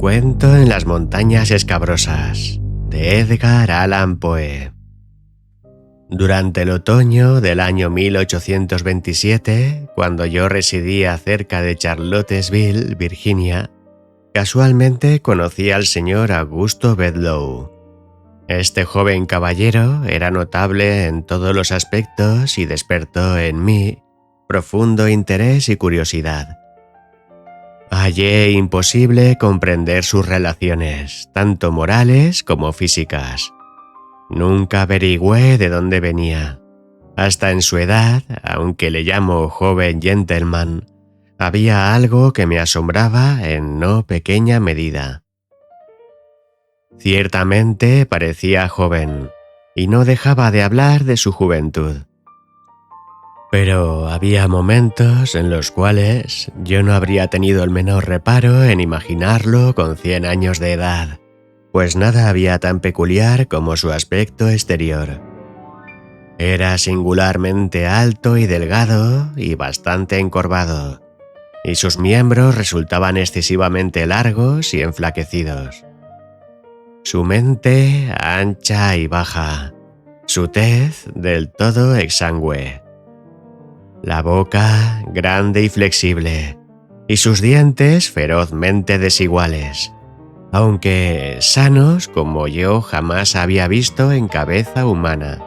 Cuento en las montañas escabrosas, de Edgar Allan Poe. Durante el otoño del año 1827, cuando yo residía cerca de Charlottesville, Virginia, casualmente conocí al señor Augusto Bedloe. Este joven caballero era notable en todos los aspectos y despertó en mí profundo interés y curiosidad. Hallé imposible comprender sus relaciones, tanto morales como físicas. Nunca averigüé de dónde venía. Hasta en su edad, aunque le llamo joven gentleman, había algo que me asombraba en no pequeña medida. Ciertamente parecía joven, y no dejaba de hablar de su juventud. Pero había momentos en los cuales yo no habría tenido el menor reparo en imaginarlo con 100 años de edad, pues nada había tan peculiar como su aspecto exterior. Era singularmente alto y delgado y bastante encorvado, y sus miembros resultaban excesivamente largos y enflaquecidos. Su mente ancha y baja, su tez del todo exangüe. La boca grande y flexible, y sus dientes ferozmente desiguales, aunque sanos como yo jamás había visto en cabeza humana.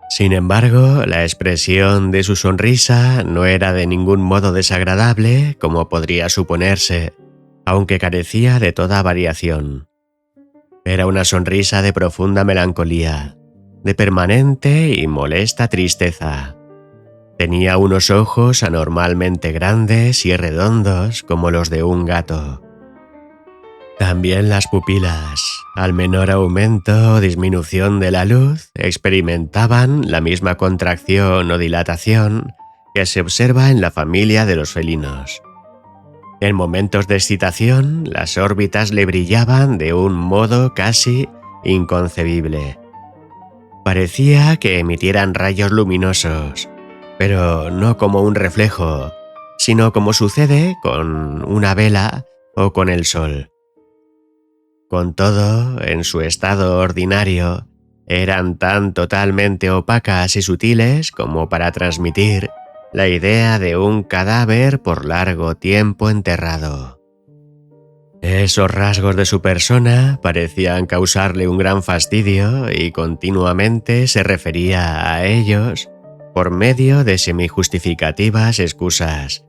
Sin embargo, la expresión de su sonrisa no era de ningún modo desagradable, como podría suponerse, aunque carecía de toda variación. Era una sonrisa de profunda melancolía, de permanente y molesta tristeza. Tenía unos ojos anormalmente grandes y redondos como los de un gato. También las pupilas, al menor aumento o disminución de la luz, experimentaban la misma contracción o dilatación que se observa en la familia de los felinos. En momentos de excitación, las órbitas le brillaban de un modo casi inconcebible. Parecía que emitieran rayos luminosos, pero no como un reflejo, sino como sucede con una vela o con el sol. Con todo, en su estado ordinario, eran tan totalmente opacas y sutiles como para transmitir la idea de un cadáver por largo tiempo enterrado. Esos rasgos de su persona parecían causarle un gran fastidio y continuamente se refería a ellos por medio de semijustificativas excusas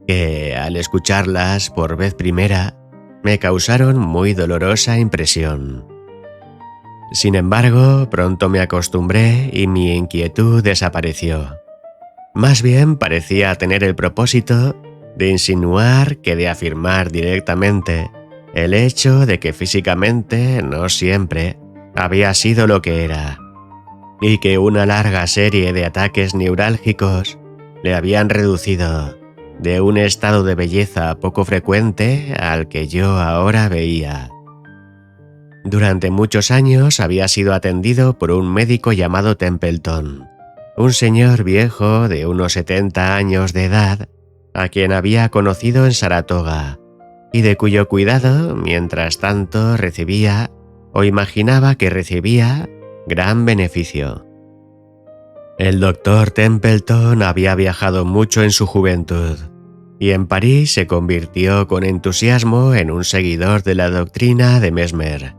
que, al escucharlas por vez primera, me causaron muy dolorosa impresión. Sin embargo, pronto me acostumbré y mi inquietud desapareció. Más bien parecía tener el propósito de insinuar que de afirmar directamente el hecho de que físicamente no siempre había sido lo que era, y que una larga serie de ataques neurálgicos le habían reducido de un estado de belleza poco frecuente al que yo ahora veía. Durante muchos años había sido atendido por un médico llamado Templeton, un señor viejo de unos 70 años de edad, a quien había conocido en Saratoga, y de cuyo cuidado, mientras tanto, recibía, o imaginaba que recibía, gran beneficio. El doctor Templeton había viajado mucho en su juventud, y en París se convirtió con entusiasmo en un seguidor de la doctrina de Mesmer.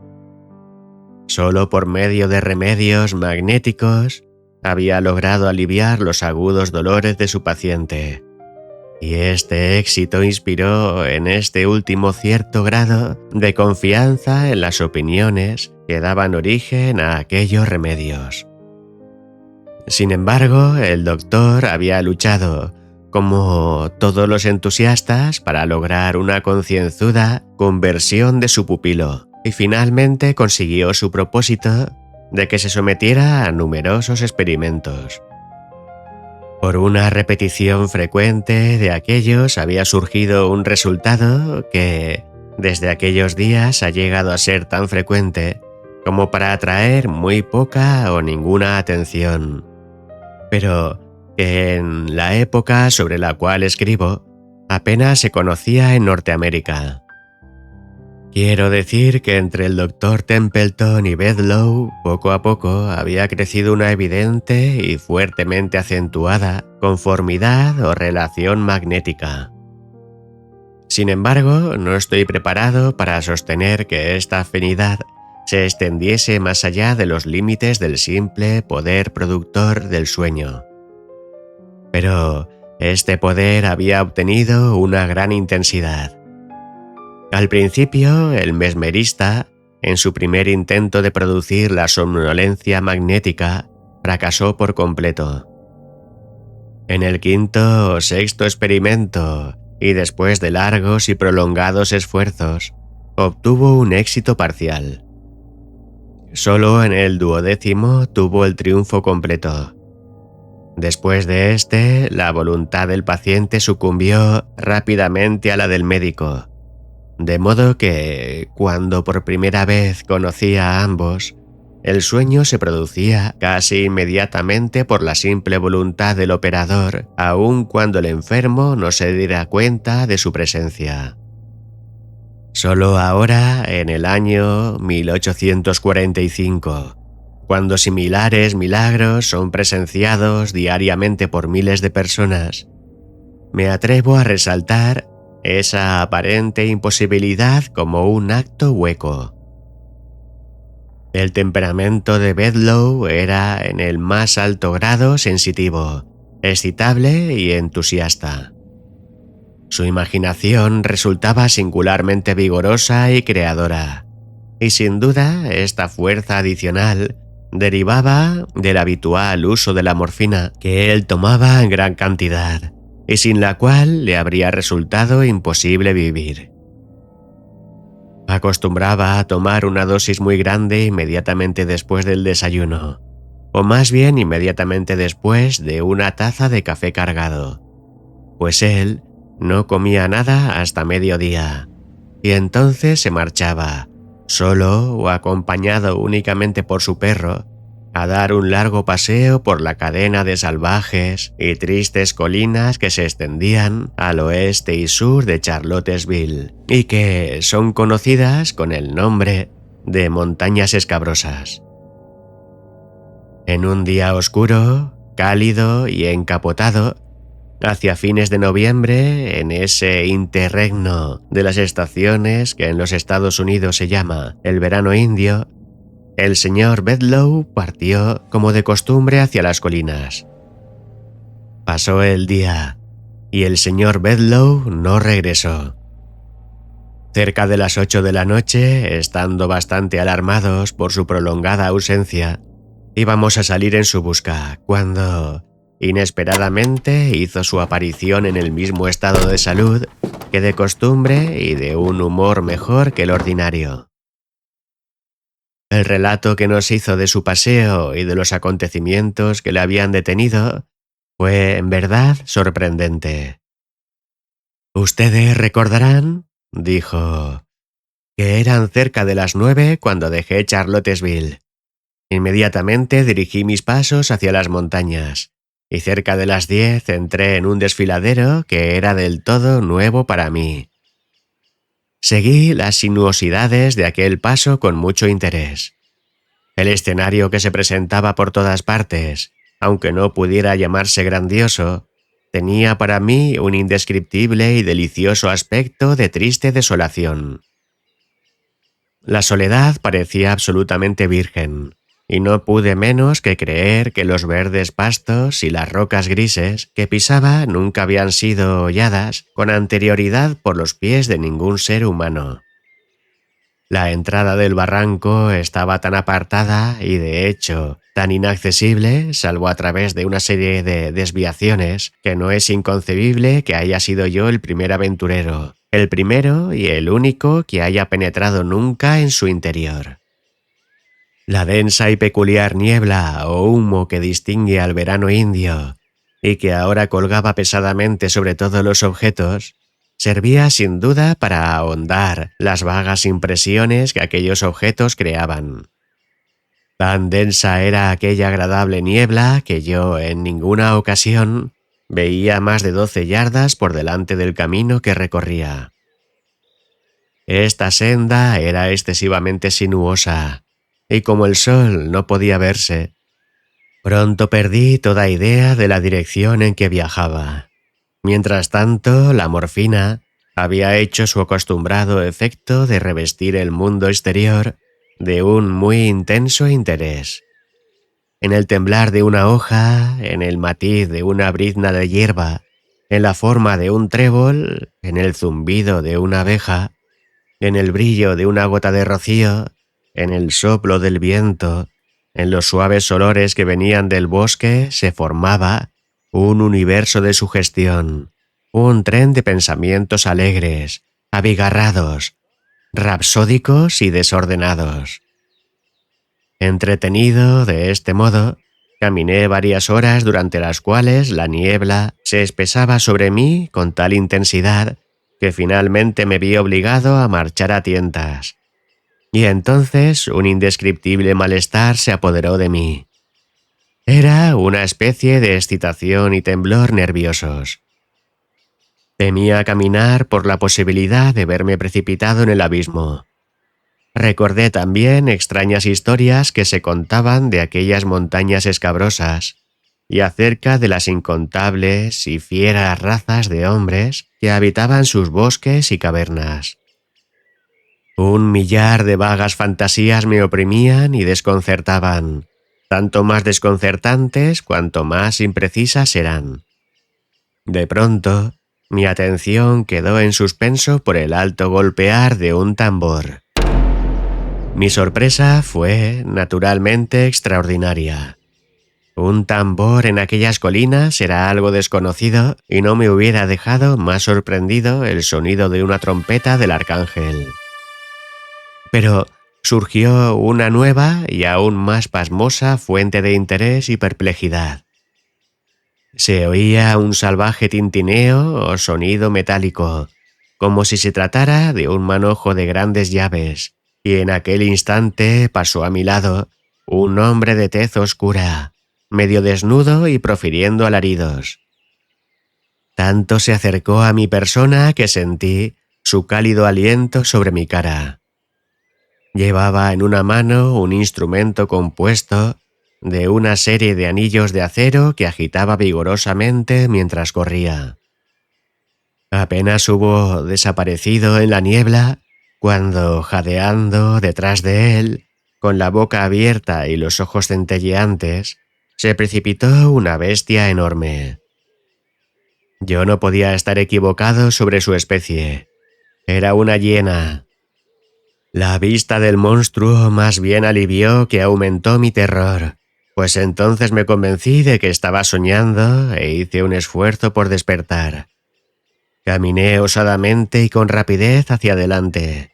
Solo por medio de remedios magnéticos había logrado aliviar los agudos dolores de su paciente, y este éxito inspiró en este último cierto grado de confianza en las opiniones que daban origen a aquellos remedios. Sin embargo, el doctor había luchado, como todos los entusiastas, para lograr una concienzuda conversión de su pupilo, y finalmente consiguió su propósito de que se sometiera a numerosos experimentos. Por una repetición frecuente de aquellos había surgido un resultado que, desde aquellos días, ha llegado a ser tan frecuente como para atraer muy poca o ninguna atención, pero que en la época sobre la cual escribo apenas se conocía en Norteamérica. Quiero decir que entre el Dr. Templeton y Bedloe, poco a poco había crecido una evidente y fuertemente acentuada conformidad o relación magnética. Sin embargo, no estoy preparado para sostener que esta afinidad se extendiese más allá de los límites del simple poder productor del sueño. Pero este poder había obtenido una gran intensidad. Al principio, el mesmerista, en su primer intento de producir la somnolencia magnética, fracasó por completo. En el quinto o sexto experimento, y después de largos y prolongados esfuerzos, obtuvo un éxito parcial. Solo en el 12º tuvo el triunfo completo. Después de este, la voluntad del paciente sucumbió rápidamente a la del médico, de modo que, cuando por primera vez conocía a ambos, el sueño se producía casi inmediatamente por la simple voluntad del operador, aun cuando el enfermo no se diera cuenta de su presencia. Solo ahora, en el año 1845, cuando similares milagros son presenciados diariamente por miles de personas, me atrevo a resaltar esa aparente imposibilidad como un acto hueco. El temperamento de Bedloe era en el más alto grado sensitivo, excitable y entusiasta. Su imaginación resultaba singularmente vigorosa y creadora, y sin duda esta fuerza adicional derivaba del habitual uso de la morfina que él tomaba en gran cantidad y sin la cual le habría resultado imposible vivir. Acostumbraba a tomar una dosis muy grande inmediatamente después del desayuno, o más bien inmediatamente después de una taza de café cargado, pues él no comía nada hasta mediodía, y entonces se marchaba, solo o acompañado únicamente por su perro, a dar un largo paseo por la cadena de salvajes y tristes colinas que se extendían al oeste y sur de Charlottesville y que son conocidas con el nombre de Montañas Escabrosas. En un día oscuro, cálido y encapotado, hacia fines de noviembre, en ese interregno de las estaciones que en los Estados Unidos se llama el verano indio, el señor Bedloe partió como de costumbre hacia las colinas. Pasó el día y el señor Bedloe no regresó. Cerca de las 8 de la noche, estando bastante alarmados por su prolongada ausencia, íbamos a salir en su busca cuando, inesperadamente, hizo su aparición en el mismo estado de salud que de costumbre y de un humor mejor que el ordinario. El relato que nos hizo de su paseo y de los acontecimientos que le habían detenido fue, en verdad, sorprendente. «Ustedes recordarán», dijo, «que eran cerca de las 9 cuando dejé Charlottesville. Inmediatamente dirigí mis pasos hacia las montañas, y cerca de las 10 entré en un desfiladero que era del todo nuevo para mí. Seguí las sinuosidades de aquel paso con mucho interés. El escenario que se presentaba por todas partes, aunque no pudiera llamarse grandioso, tenía para mí un indescriptible y delicioso aspecto de triste desolación. La soledad parecía absolutamente virgen, y no pude menos que creer que los verdes pastos y las rocas grises que pisaba nunca habían sido holladas con anterioridad por los pies de ningún ser humano. La entrada del barranco estaba tan apartada y, de hecho, tan inaccesible, salvo a través de una serie de desviaciones, que no es inconcebible que haya sido yo el primer aventurero, el primero y el único que haya penetrado nunca en su interior. La densa y peculiar niebla o humo que distingue al verano indio y que ahora colgaba pesadamente sobre todos los objetos, servía sin duda para ahondar las vagas impresiones que aquellos objetos creaban. Tan densa era aquella agradable niebla que yo en ninguna ocasión veía más de 12 yardas por delante del camino que recorría. Esta senda era excesivamente sinuosa, y como el sol no podía verse, pronto perdí toda idea de la dirección en que viajaba. Mientras tanto, la morfina había hecho su acostumbrado efecto de revestir el mundo exterior de un muy intenso interés. En el temblar de una hoja, en el matiz de una brizna de hierba, en la forma de un trébol, en el zumbido de una abeja, en el brillo de una gota de rocío, en el soplo del viento, en los suaves olores que venían del bosque, se formaba un universo de sugestión, un tren de pensamientos alegres, abigarrados, rapsódicos y desordenados. Entretenido de este modo, caminé varias horas durante las cuales la niebla se espesaba sobre mí con tal intensidad que finalmente me vi obligado a marchar a tientas. Y entonces un indescriptible malestar se apoderó de mí. Era una especie de excitación y temblor nerviosos. Temía caminar por la posibilidad de verme precipitado en el abismo. Recordé también extrañas historias que se contaban de aquellas montañas escabrosas y acerca de las incontables y fieras razas de hombres que habitaban sus bosques y cavernas. Un millar de vagas fantasías me oprimían y desconcertaban, tanto más desconcertantes cuanto más imprecisas eran. De pronto, mi atención quedó en suspenso por el alto golpear de un tambor. Mi sorpresa fue, naturalmente, extraordinaria. Un tambor en aquellas colinas era algo desconocido y no me hubiera dejado más sorprendido el sonido de una trompeta del arcángel. Pero surgió una nueva y aún más pasmosa fuente de interés y perplejidad. Se oía un salvaje tintineo o sonido metálico, como si se tratara de un manojo de grandes llaves, y en aquel instante pasó a mi lado un hombre de tez oscura, medio desnudo y profiriendo alaridos. Tanto se acercó a mi persona que sentí su cálido aliento sobre mi cara. Llevaba en una mano un instrumento compuesto de una serie de anillos de acero que agitaba vigorosamente mientras corría. Apenas hubo desaparecido en la niebla cuando, jadeando detrás de él, con la boca abierta y los ojos centelleantes, se precipitó una bestia enorme. Yo no podía estar equivocado sobre su especie. Era una hiena. La vista del monstruo más bien alivió que aumentó mi terror, pues entonces me convencí de que estaba soñando e hice un esfuerzo por despertar. Caminé osadamente y con rapidez hacia adelante.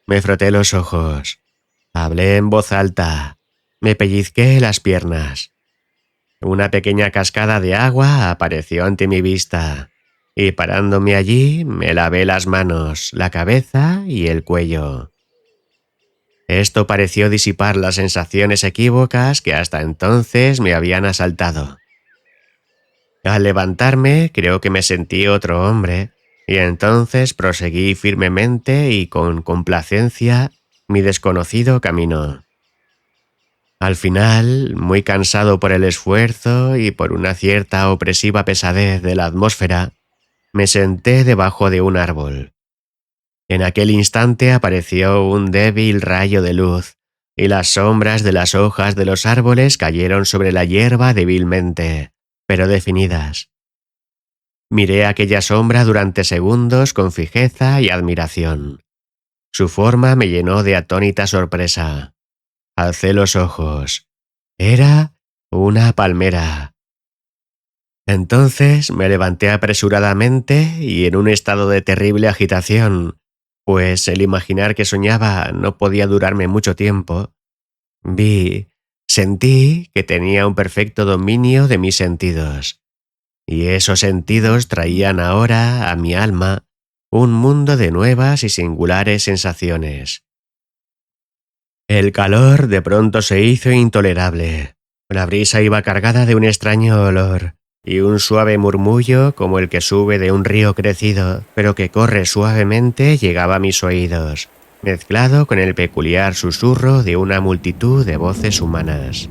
Me froté los ojos. Hablé en voz alta. Me pellizqué las piernas. Una pequeña cascada de agua apareció ante mi vista, y parándome allí me lavé las manos, la cabeza y el cuello. Esto pareció disipar las sensaciones equívocas que hasta entonces me habían asaltado. Al levantarme, creo que me sentí otro hombre, y entonces proseguí firmemente y con complacencia mi desconocido camino. Al final, muy cansado por el esfuerzo y por una cierta opresiva pesadez de la atmósfera, me senté debajo de un árbol. En aquel instante apareció un débil rayo de luz, y las sombras de las hojas de los árboles cayeron sobre la hierba débilmente, pero definidas. Miré aquella sombra durante segundos con fijeza y admiración. Su forma me llenó de atónita sorpresa. Alcé los ojos. Era una palmera. Entonces me levanté apresuradamente y en un estado de terrible agitación, pues el imaginar que soñaba no podía durarme mucho tiempo, sentí que tenía un perfecto dominio de mis sentidos. Y esos sentidos traían ahora a mi alma un mundo de nuevas y singulares sensaciones. El calor de pronto se hizo intolerable. La brisa iba cargada de un extraño olor, y un suave murmullo como el que sube de un río crecido, pero que corre suavemente, llegaba a mis oídos, mezclado con el peculiar susurro de una multitud de voces humanas.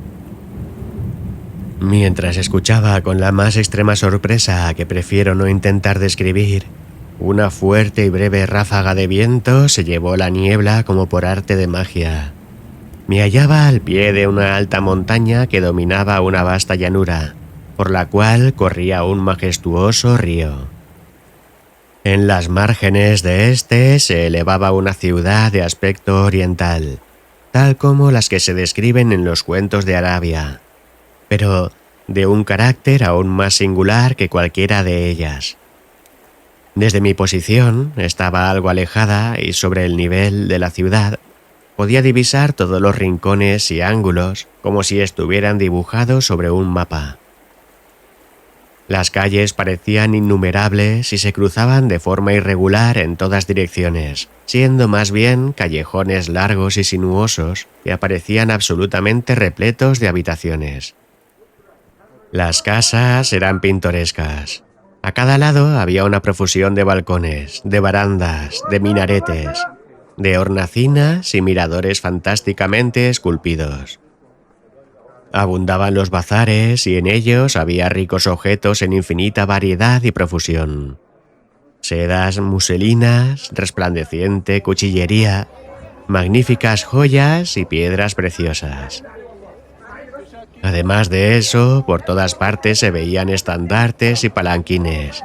Mientras escuchaba con la más extrema sorpresa, que prefiero no intentar describir, una fuerte y breve ráfaga de viento se llevó la niebla como por arte de magia. Me hallaba al pie de una alta montaña que dominaba una vasta llanura, por la cual corría un majestuoso río. En las márgenes de este se elevaba una ciudad de aspecto oriental, tal como las que se describen en los cuentos de Arabia, pero de un carácter aún más singular que cualquiera de ellas. Desde mi posición estaba algo alejada y sobre el nivel de la ciudad podía divisar todos los rincones y ángulos como si estuvieran dibujados sobre un mapa. Las calles parecían innumerables y se cruzaban de forma irregular en todas direcciones, siendo más bien callejones largos y sinuosos que aparecían absolutamente repletos de habitaciones. Las casas eran pintorescas. A cada lado había una profusión de balcones, de barandas, de minaretes, de hornacinas y miradores fantásticamente esculpidos. Abundaban los bazares y en ellos había ricos objetos en infinita variedad y profusión. Sedas muselinas, resplandeciente cuchillería, magníficas joyas y piedras preciosas. Además de eso, por todas partes se veían estandartes y palanquines,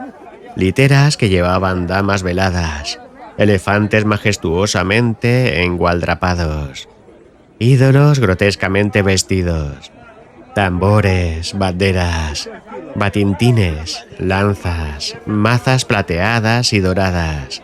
literas que llevaban damas veladas, elefantes majestuosamente engualdrapados, ídolos grotescamente vestidos, tambores, banderas, batintines, lanzas, mazas plateadas y doradas.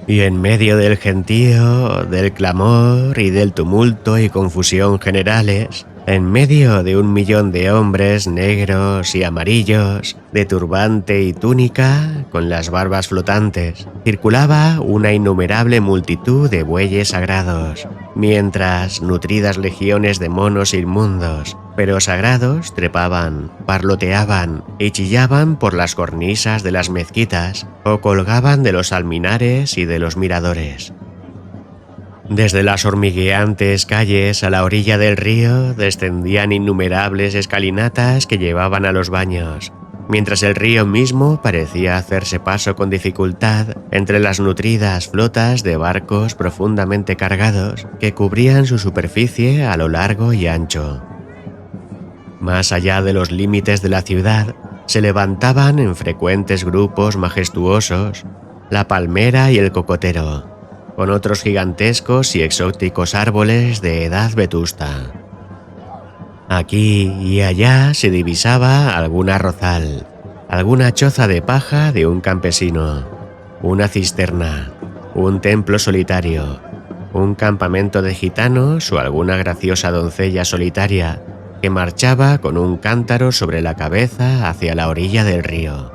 Y en medio del gentío, del clamor y del tumulto y confusión generales, en medio de 1.000.000 de hombres negros y amarillos, de turbante y túnica, con las barbas flotantes, circulaba una innumerable multitud de bueyes sagrados, mientras nutridas legiones de monos inmundos, pero sagrados, trepaban, parloteaban y chillaban por las cornisas de las mezquitas o colgaban de los alminares y de los miradores. Desde las hormigueantes calles a la orilla del río descendían innumerables escalinatas que llevaban a los baños, mientras el río mismo parecía hacerse paso con dificultad entre las nutridas flotas de barcos profundamente cargados que cubrían su superficie a lo largo y ancho. Más allá de los límites de la ciudad, se levantaban en frecuentes grupos majestuosos la palmera y el cocotero, con otros gigantescos y exóticos árboles de edad vetusta. Aquí y allá se divisaba algún arrozal, alguna choza de paja de un campesino, una cisterna, un templo solitario, un campamento de gitanos o alguna graciosa doncella solitaria que marchaba con un cántaro sobre la cabeza hacia la orilla del río.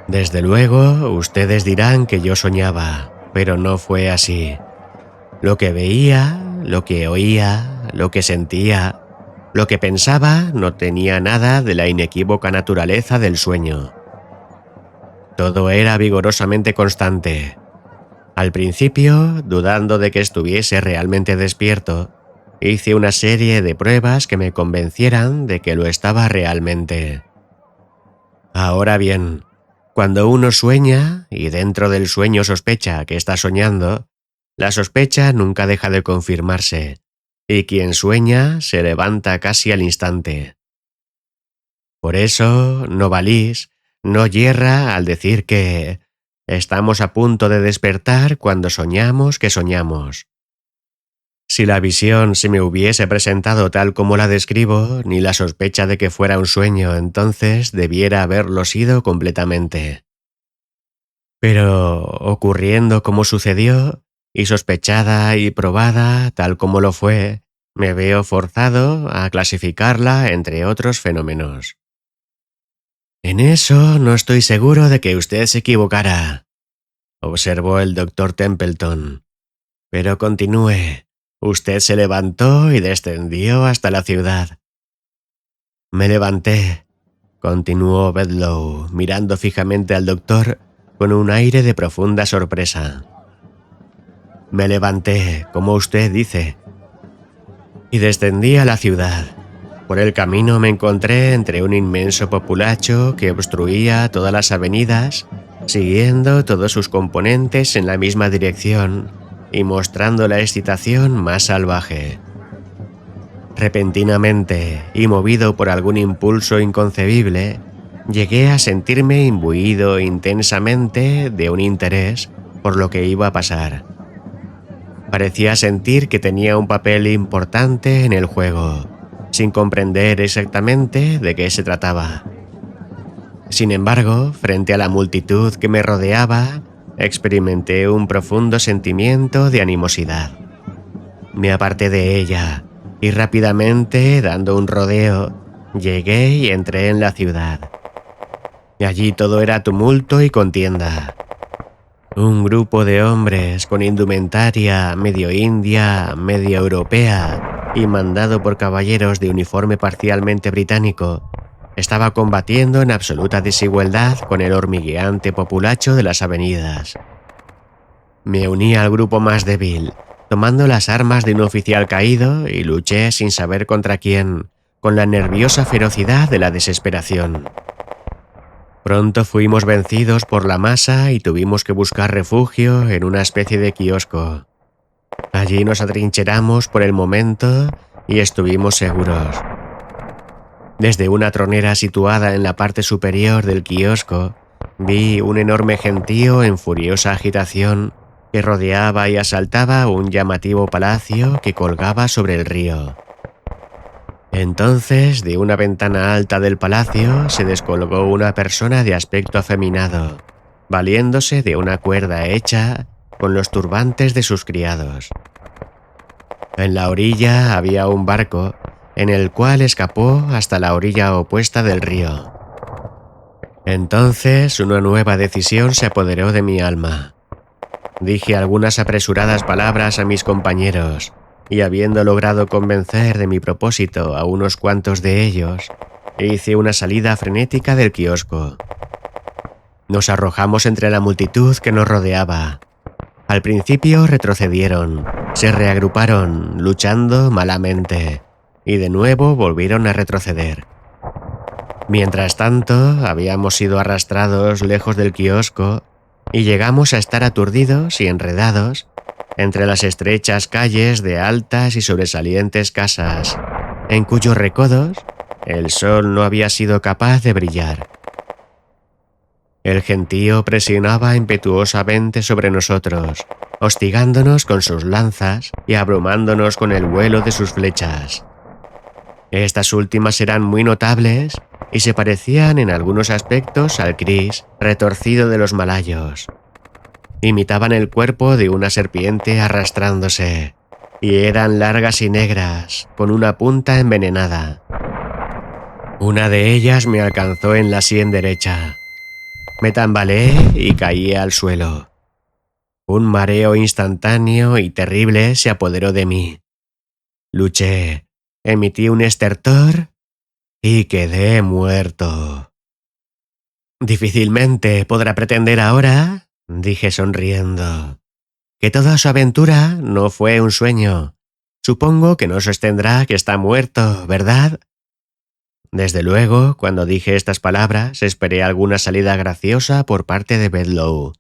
Desde luego, ustedes dirán que yo soñaba, pero no fue así. Lo que veía, lo que oía, lo que sentía, lo que pensaba no tenía nada de la inequívoca naturaleza del sueño. Todo era vigorosamente constante. Al principio, dudando de que estuviese realmente despierto, hice una serie de pruebas que me convencieran de que lo estaba realmente. Ahora bien, cuando uno sueña y dentro del sueño sospecha que está soñando, la sospecha nunca deja de confirmarse, y quien sueña se levanta casi al instante. Por eso, Novalis no yerra al decir que estamos a punto de despertar cuando soñamos que soñamos. Si la visión se me hubiese presentado tal como la describo, ni la sospecha de que fuera un sueño entonces debiera haberlo sido completamente. Pero ocurriendo como sucedió, y sospechada y probada tal como lo fue, me veo forzado a clasificarla entre otros fenómenos. En eso no estoy seguro de que usted se equivocara, observó el doctor Templeton. Pero continúe. Usted se levantó y descendió hasta la ciudad. Me levanté, continuó Bedlow, mirando fijamente al doctor con un aire de profunda sorpresa. Me levanté, como usted dice, y descendí a la ciudad. Por el camino me encontré entre un inmenso populacho que obstruía todas las avenidas, siguiendo todos sus componentes en la misma dirección y mostrando la excitación más salvaje. Repentinamente, y movido por algún impulso inconcebible, llegué a sentirme imbuido intensamente de un interés por lo que iba a pasar. Parecía sentir que tenía un papel importante en el juego, sin comprender exactamente de qué se trataba. Sin embargo, frente a la multitud que me rodeaba, experimenté un profundo sentimiento de animosidad. Me aparté de ella y rápidamente, dando un rodeo, llegué y entré en la ciudad. Y allí todo era tumulto y contienda. Un grupo de hombres con indumentaria medio india, medio europea y mandado por caballeros de uniforme parcialmente británico, estaba combatiendo en absoluta desigualdad con el hormigueante populacho de las avenidas. Me uní al grupo más débil, tomando las armas de un oficial caído, y luché sin saber contra quién, con la nerviosa ferocidad de la desesperación. Pronto fuimos vencidos por la masa y tuvimos que buscar refugio en una especie de kiosco. Allí nos atrincheramos por el momento y estuvimos seguros. Desde una tronera situada en la parte superior del kiosco, vi un enorme gentío en furiosa agitación que rodeaba y asaltaba un llamativo palacio que colgaba sobre el río. Entonces, de una ventana alta del palacio se descolgó una persona de aspecto afeminado, valiéndose de una cuerda hecha con los turbantes de sus criados. En la orilla había un barco en el cual escapó hasta la orilla opuesta del río. Entonces, una nueva decisión se apoderó de mi alma. Dije algunas apresuradas palabras a mis compañeros, y habiendo logrado convencer de mi propósito a unos cuantos de ellos, hice una salida frenética del kiosco. Nos arrojamos entre la multitud que nos rodeaba. Al principio retrocedieron, se reagruparon, luchando malamente, y de nuevo volvieron a retroceder. Mientras tanto, habíamos sido arrastrados lejos del kiosco y llegamos a estar aturdidos y enredados entre las estrechas calles de altas y sobresalientes casas, en cuyos recodos el sol no había sido capaz de brillar. El gentío presionaba impetuosamente sobre nosotros, hostigándonos con sus lanzas y abrumándonos con el vuelo de sus flechas. Estas últimas eran muy notables y se parecían en algunos aspectos al gris retorcido de los malayos. Imitaban el cuerpo de una serpiente arrastrándose, y eran largas y negras, con una punta envenenada. Una de ellas me alcanzó en la sien derecha. Me tambaleé y caí al suelo. Un mareo instantáneo y terrible se apoderó de mí. Luché, emití un estertor y quedé muerto. Difícilmente podrá pretender ahora, dije sonriendo, que toda su aventura no fue un sueño. Supongo que no sostendrá que está muerto, ¿verdad? Desde luego, cuando dije estas palabras, esperé alguna salida graciosa por parte de Bedlow.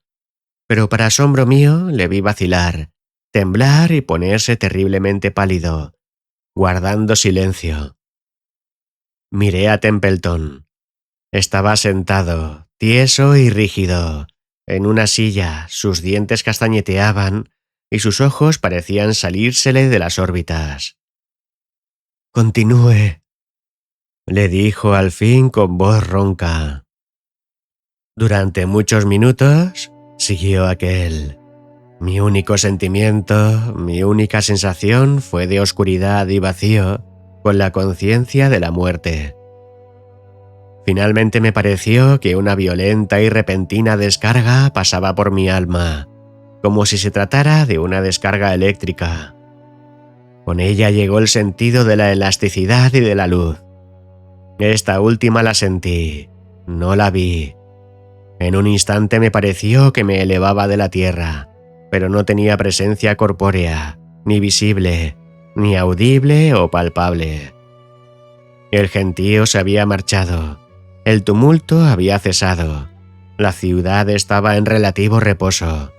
Pero para asombro mío, le vi vacilar, temblar y ponerse terriblemente pálido, guardando silencio. Miré a Templeton. Estaba sentado, tieso y rígido, en una silla, sus dientes castañeteaban y sus ojos parecían salírsele de las órbitas. «Continúe», le dijo al fin con voz ronca. Durante muchos minutos, siguió aquel. Mi único sentimiento, mi única sensación fue de oscuridad y vacío, con la conciencia de la muerte. Finalmente me pareció que una violenta y repentina descarga pasaba por mi alma, como si se tratara de una descarga eléctrica. Con ella llegó el sentido de la elasticidad y de la luz. Esta última la sentí, no la vi. En un instante me pareció que me elevaba de la tierra, pero no tenía presencia corpórea, ni visible, ni audible o palpable. El gentío se había marchado, el tumulto había cesado, la ciudad estaba en relativo reposo.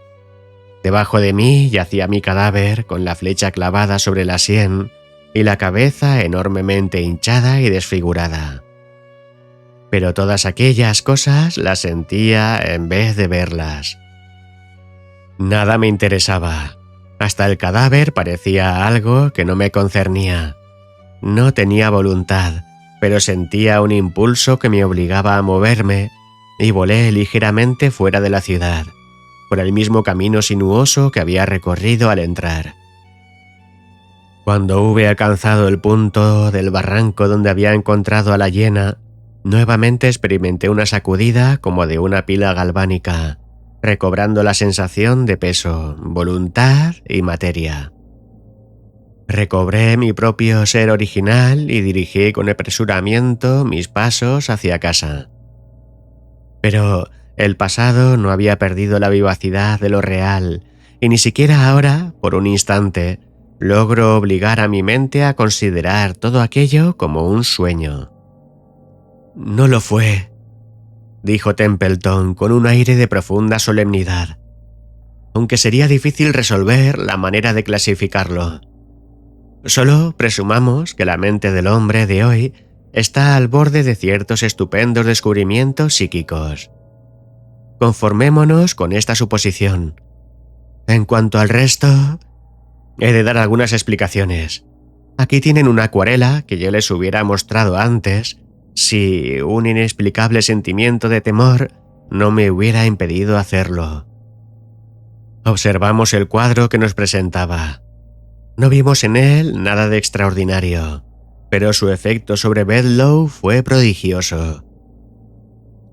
Debajo de mí yacía mi cadáver con la flecha clavada sobre la sien y la cabeza enormemente hinchada y desfigurada. Pero todas aquellas cosas las sentía en vez de verlas. Nada me interesaba. Hasta el cadáver parecía algo que no me concernía. No tenía voluntad, pero sentía un impulso que me obligaba a moverme y volé ligeramente fuera de la ciudad, por el mismo camino sinuoso que había recorrido al entrar. Cuando hube alcanzado el punto del barranco donde había encontrado a la hiena, nuevamente experimenté una sacudida como de una pila galvánica, recobrando la sensación de peso, voluntad y materia. Recobré mi propio ser original y dirigí con apresuramiento mis pasos hacia casa. Pero el pasado no había perdido la vivacidad de lo real, y ni siquiera ahora, por un instante, logro obligar a mi mente a considerar todo aquello como un sueño. «No lo fue», dijo Templeton con un aire de profunda solemnidad, aunque sería difícil resolver la manera de clasificarlo. Solo presumamos que la mente del hombre de hoy está al borde de ciertos estupendos descubrimientos psíquicos. Conformémonos con esta suposición. En cuanto al resto, he de dar algunas explicaciones. Aquí tienen una acuarela que yo les hubiera mostrado antes si un inexplicable sentimiento de temor no me hubiera impedido hacerlo. Observamos el cuadro que nos presentaba. No vimos en él nada de extraordinario, pero su efecto sobre Bedloe fue prodigioso.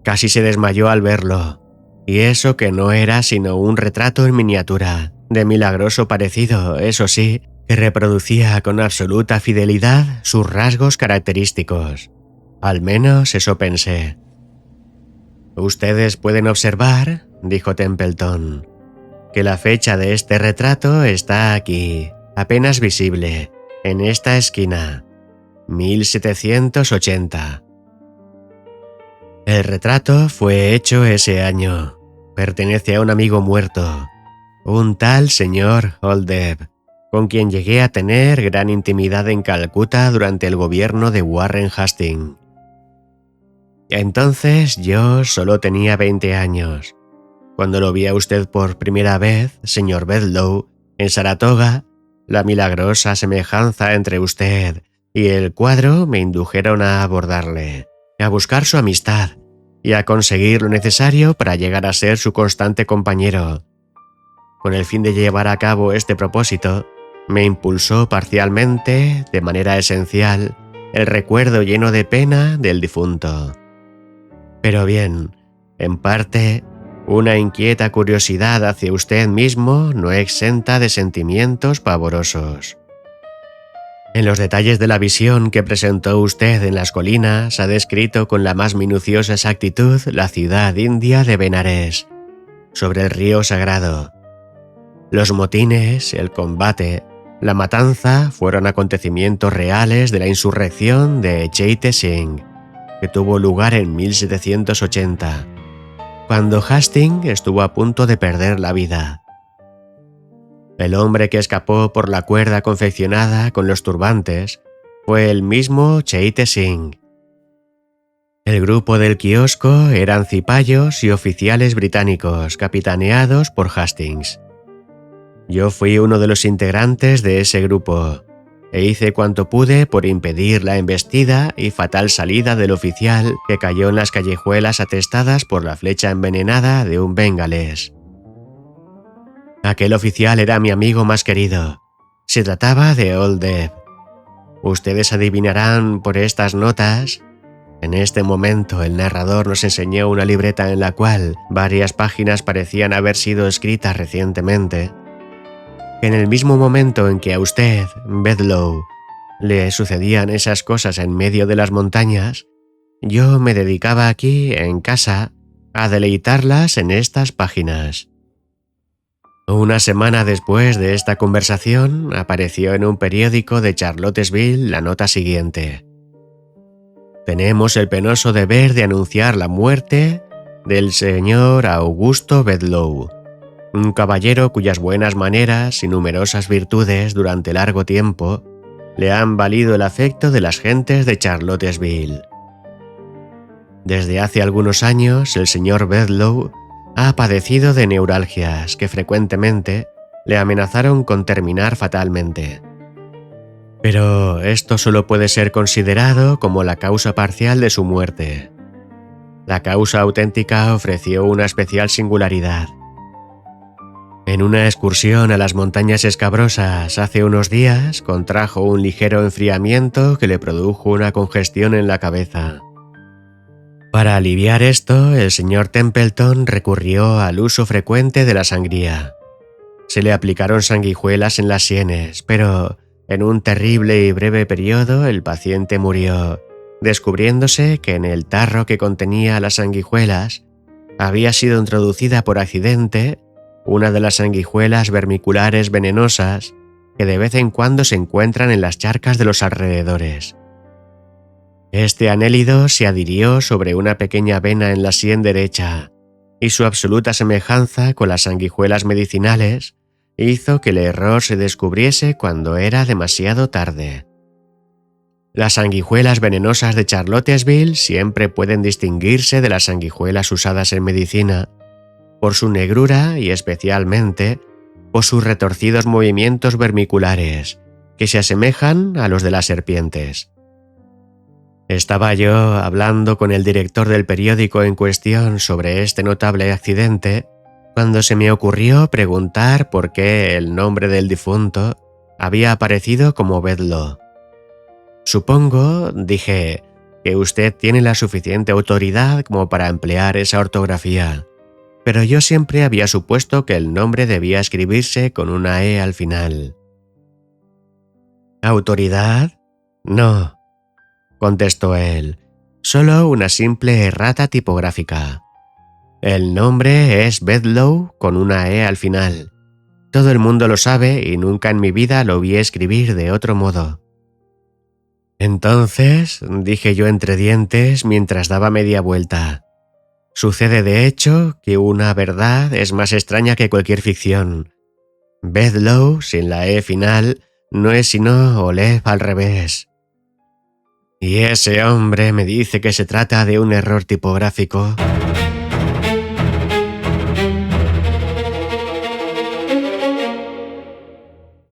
Casi se desmayó al verlo, y eso que no era sino un retrato en miniatura, de milagroso parecido, eso sí, que reproducía con absoluta fidelidad sus rasgos característicos. Al menos eso pensé. «Ustedes pueden observar», dijo Templeton, «que la fecha de este retrato está aquí, apenas visible, en esta esquina, 1780. El retrato fue hecho ese año. Pertenece a un amigo muerto, un tal señor Oldeb, con quien llegué a tener gran intimidad en Calcuta durante el gobierno de Warren Hastings. Entonces yo solo tenía 20 años. Cuando lo vi a usted por primera vez, señor Bedloe, en Saratoga, la milagrosa semejanza entre usted y el cuadro me indujeron a abordarle, a buscar su amistad y a conseguir lo necesario para llegar a ser su constante compañero. Con el fin de llevar a cabo este propósito, me impulsó parcialmente, de manera esencial, el recuerdo lleno de pena del difunto. Pero bien, en parte, una inquieta curiosidad hacia usted mismo no exenta de sentimientos pavorosos. En los detalles de la visión que presentó usted en las colinas ha descrito con la más minuciosa exactitud la ciudad india de Benares, sobre el río Sagrado. Los motines, el combate, la matanza fueron acontecimientos reales de la insurrección de Cheyte Singh, que tuvo lugar en 1780, cuando Hastings estuvo a punto de perder la vida. El hombre que escapó por la cuerda confeccionada con los turbantes fue el mismo Cheyte Singh. El grupo del kiosco eran cipayos y oficiales británicos capitaneados por Hastings. Yo fui uno de los integrantes de ese grupo e hice cuanto pude por impedir la embestida y fatal salida del oficial que cayó en las callejuelas atestadas por la flecha envenenada de un bengalés. Aquel oficial era mi amigo más querido. Se trataba de Old Deb. Ustedes adivinarán por estas notas. En este momento el narrador nos enseñó una libreta en la cual varias páginas parecían haber sido escritas recientemente. En el mismo momento en que a usted, Bedloe, le sucedían esas cosas en medio de las montañas, yo me dedicaba aquí, en casa, a deleitarlas en estas páginas. Una semana después de esta conversación, apareció en un periódico de Charlottesville la nota siguiente. Tenemos el penoso deber de anunciar la muerte del señor Augusto Bedloe, un caballero cuyas buenas maneras y numerosas virtudes durante largo tiempo le han valido el afecto de las gentes de Charlottesville. Desde hace algunos años, el señor Bedloe ha padecido de neuralgias que frecuentemente le amenazaron con terminar fatalmente. Pero esto solo puede ser considerado como la causa parcial de su muerte. La causa auténtica ofreció una especial singularidad. En una excursión a las montañas escabrosas hace unos días, contrajo un ligero enfriamiento que le produjo una congestión en la cabeza. Para aliviar esto, el señor Templeton recurrió al uso frecuente de la sangría. Se le aplicaron sanguijuelas en las sienes, pero en un terrible y breve periodo el paciente murió, descubriéndose que en el tarro que contenía las sanguijuelas había sido introducida por accidente una de las sanguijuelas vermiculares venenosas que de vez en cuando se encuentran en las charcas de los alrededores. Este anélido se adhirió sobre una pequeña vena en la sien derecha, y su absoluta semejanza con las sanguijuelas medicinales hizo que el error se descubriese cuando era demasiado tarde. Las sanguijuelas venenosas de Charlottesville siempre pueden distinguirse de las sanguijuelas usadas en medicina por su negrura y especialmente por sus retorcidos movimientos vermiculares, que se asemejan a los de las serpientes. Estaba yo hablando con el director del periódico en cuestión sobre este notable accidente cuando se me ocurrió preguntar por qué el nombre del difunto había aparecido como Bedloe. Supongo, dije, que usted tiene la suficiente autoridad como para emplear esa ortografía, pero yo siempre había supuesto que el nombre debía escribirse con una E al final. ¿Autoridad? No, contestó él, solo una simple errata tipográfica. El nombre es Bedloe con una E al final. Todo el mundo lo sabe y nunca en mi vida lo vi escribir de otro modo. Entonces, dije yo entre dientes mientras daba media vuelta, sucede de hecho que una verdad es más extraña que cualquier ficción. Bedloe, sin la E final, no es sino Olev al revés. Y ese hombre me dice que se trata de un error tipográfico.